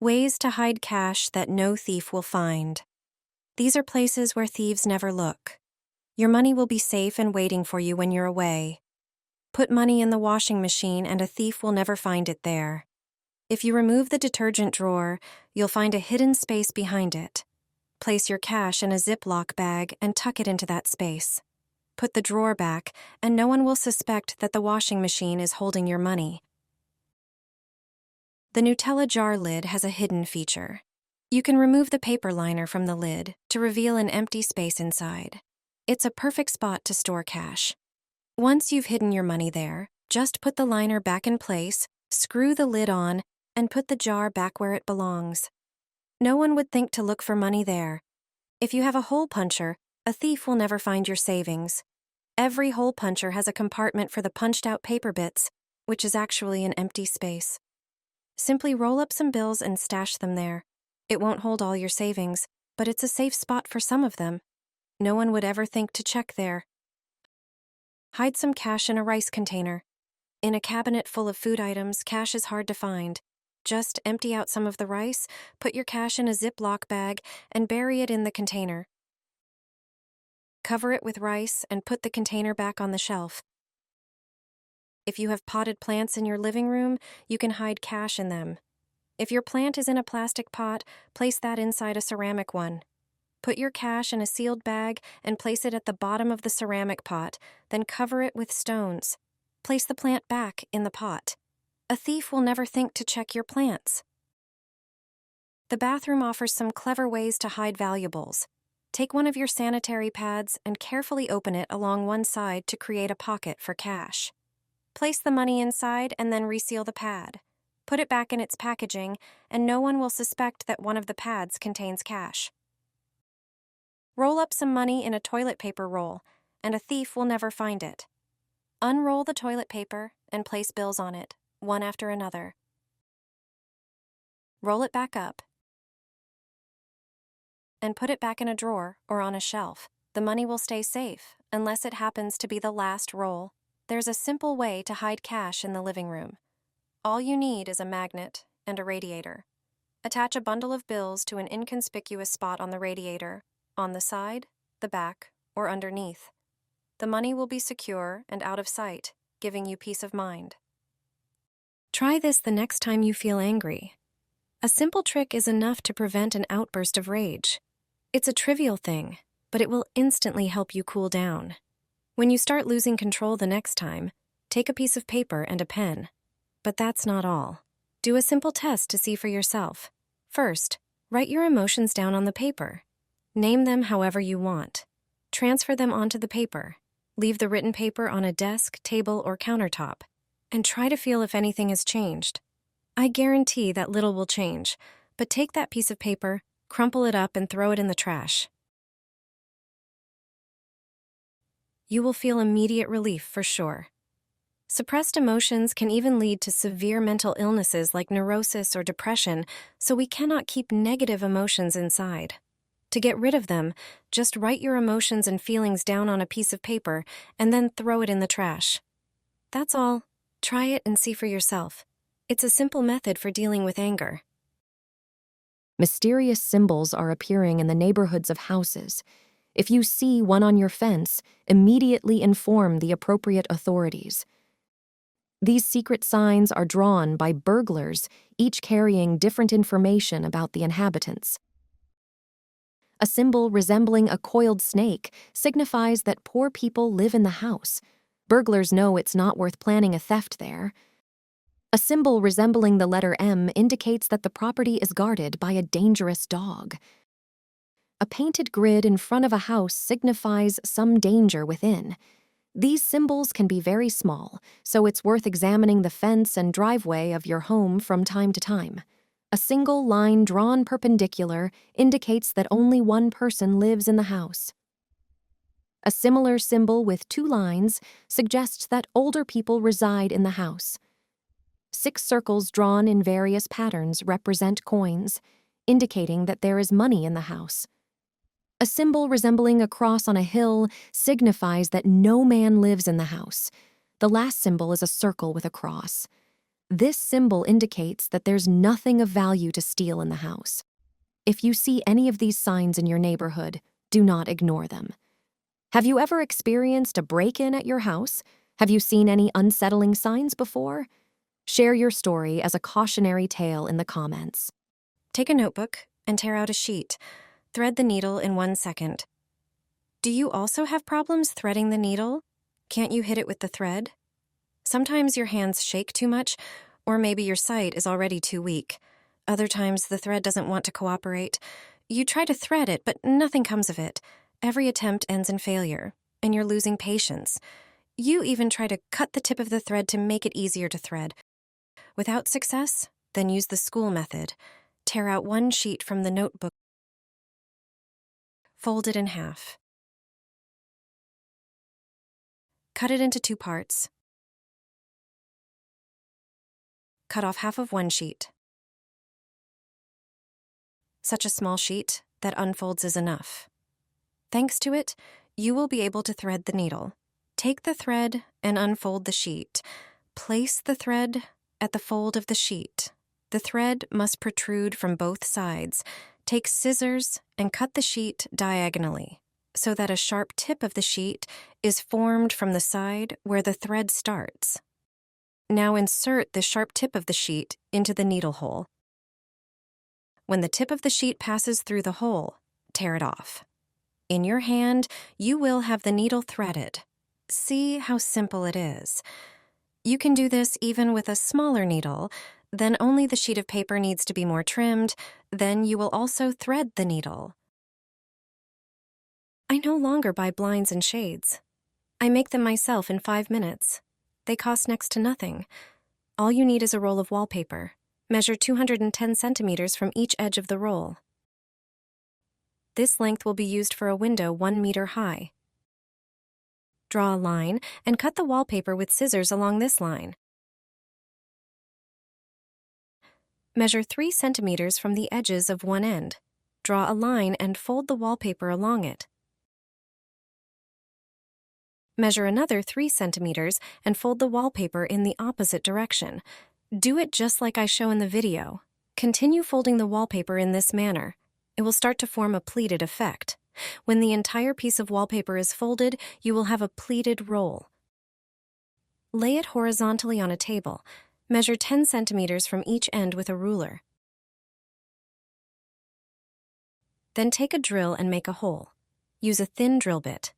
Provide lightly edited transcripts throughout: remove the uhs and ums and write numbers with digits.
Ways to hide cash that no thief will find. These are places where thieves never look. Your money will be safe and waiting for you when you're away. Put money in the washing machine and a thief will never find it there. If you remove the detergent drawer, you'll find a hidden space behind it. Place your cash in a Ziploc bag and tuck it into that space. Put the drawer back, and no one will suspect that the washing machine is holding your money. The Nutella jar lid has a hidden feature. You can remove the paper liner from the lid to reveal an empty space inside. It's a perfect spot to store cash. Once you've hidden your money there, just put the liner back in place, screw the lid on, and put the jar back where it belongs. No one would think to look for money there. If you have a hole puncher, a thief will never find your savings. Every hole puncher has a compartment for the punched-out paper bits, which is actually an empty space. Simply roll up some bills and stash them there. It won't hold all your savings, but it's a safe spot for some of them. No one would ever think to check there. Hide some cash in a rice container. In a cabinet full of food items, cash is hard to find. Just empty out some of the rice, put your cash in a Ziploc bag, and bury it in the container. Cover it with rice and put the container back on the shelf. If you have potted plants in your living room, you can hide cash in them. If your plant is in a plastic pot, place that inside a ceramic one. Put your cash in a sealed bag and place it at the bottom of the ceramic pot, then cover it with stones. Place the plant back in the pot. A thief will never think to check your plants. The bathroom offers some clever ways to hide valuables. Take one of your sanitary pads and carefully open it along one side to create a pocket for cash. Place the money inside and then reseal the pad. Put it back in its packaging, and no one will suspect that one of the pads contains cash. Roll up some money in a toilet paper roll, and a thief will never find it. Unroll the toilet paper and place bills on it, one after another. Roll it back up and put it back in a drawer or on a shelf. The money will stay safe, unless it happens to be the last roll. There's a simple way to hide cash in the living room. All you need is a magnet and a radiator. Attach a bundle of bills to an inconspicuous spot on the radiator, on the side, the back, or underneath. The money will be secure and out of sight, giving you peace of mind. Try this the next time you feel angry. A simple trick is enough to prevent an outburst of rage. It's a trivial thing, but it will instantly help you cool down. When you start losing control the next time, take a piece of paper and a pen. But that's not all. Do a simple test to see for yourself. First, write your emotions down on the paper. Name them however you want. Transfer them onto the paper. Leave the written paper on a desk, table, or countertop, and try to feel if anything has changed. I guarantee that little will change, but take that piece of paper, crumple it up, and throw it in the trash. You will feel immediate relief for sure. Suppressed emotions can even lead to severe mental illnesses like neurosis or depression, so we cannot keep negative emotions inside. To get rid of them, just write your emotions and feelings down on a piece of paper and then throw it in the trash. That's all. Try it and see for yourself. It's a simple method for dealing with anger. Mysterious symbols are appearing in the neighborhoods of houses. If you see one on your fence, immediately inform the appropriate authorities. These secret signs are drawn by burglars, each carrying different information about the inhabitants. A symbol resembling a coiled snake signifies that poor people live in the house. Burglars know it's not worth planning a theft there. A symbol resembling the letter M indicates that the property is guarded by a dangerous dog. A painted grid in front of a house signifies some danger within. These symbols can be very small, so it's worth examining the fence and driveway of your home from time to time. A single line drawn perpendicular indicates that only one person lives in the house. A similar symbol with two lines suggests that older people reside in the house. 6 circles drawn in various patterns represent coins, indicating that there is money in the house. A symbol resembling a cross on a hill signifies that no man lives in the house. The last symbol is a circle with a cross. This symbol indicates that there's nothing of value to steal in the house. If you see any of these signs in your neighborhood, do not ignore them. Have you ever experienced a break-in at your house? Have you seen any unsettling signs before? Share your story as a cautionary tale in the comments. Take a notebook and tear out a sheet. Thread the needle in 1 second. Do you also have problems threading the needle? Can't you hit it with the thread? Sometimes your hands shake too much, or maybe your sight is already too weak. Other times the thread doesn't want to cooperate. You try to thread it, but nothing comes of it. Every attempt ends in failure, and you're losing patience. You even try to cut the tip of the thread to make it easier to thread. Without success, then use the school method. Tear out 1 sheet from the notebook. Fold it in half. Cut it into 2 parts. Cut off half of 1 sheet. Such a small sheet that unfolds is enough. Thanks to it, you will be able to thread the needle. Take the thread and unfold the sheet. Place the thread at the fold of the sheet. The thread must protrude from both sides. Take scissors and cut the sheet diagonally so that a sharp tip of the sheet is formed from the side where the thread starts. Now insert the sharp tip of the sheet into the needle hole. When the tip of the sheet passes through the hole, tear it off. In your hand, you will have the needle threaded. See how simple it is. You can do this even with a smaller needle. Then only the sheet of paper needs to be more trimmed. Then you will also thread the needle. I no longer buy blinds and shades. I make them myself in 5 minutes. They cost next to nothing. All you need is a roll of wallpaper. Measure 210 centimeters from each edge of the roll. This length will be used for a window 1 meter high. Draw a line and cut the wallpaper with scissors along this line. Measure 3 centimeters from the edges of one end. Draw a line and fold the wallpaper along it. Measure another 3 centimeters and fold the wallpaper in the opposite direction. Do it just like I show in the video. Continue folding the wallpaper in this manner. It will start to form a pleated effect. When the entire piece of wallpaper is folded, you will have a pleated roll. Lay it horizontally on a table. Measure 10 centimeters from each end with a ruler. Then take a drill and make a hole. Use a thin drill bit.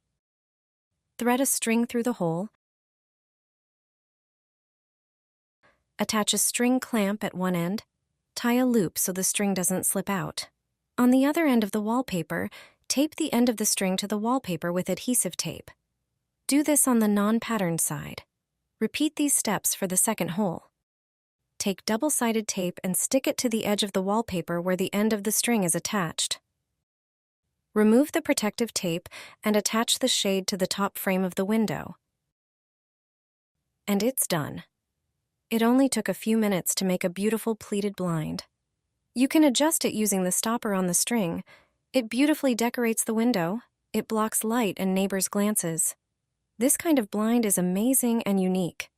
Thread a string through the hole. Attach a string clamp at one end. Tie a loop so the string doesn't slip out. On the other end of the wallpaper, tape the end of the string to the wallpaper with adhesive tape. Do this on the non-patterned side. Repeat these steps for the second hole. Take double-sided tape and stick it to the edge of the wallpaper where the end of the string is attached. Remove the protective tape and attach the shade to the top frame of the window. And it's done. It only took a few minutes to make a beautiful pleated blind. You can adjust it using the stopper on the string. It beautifully decorates the window. It blocks light and neighbors' glances. This kind of blind is amazing and unique.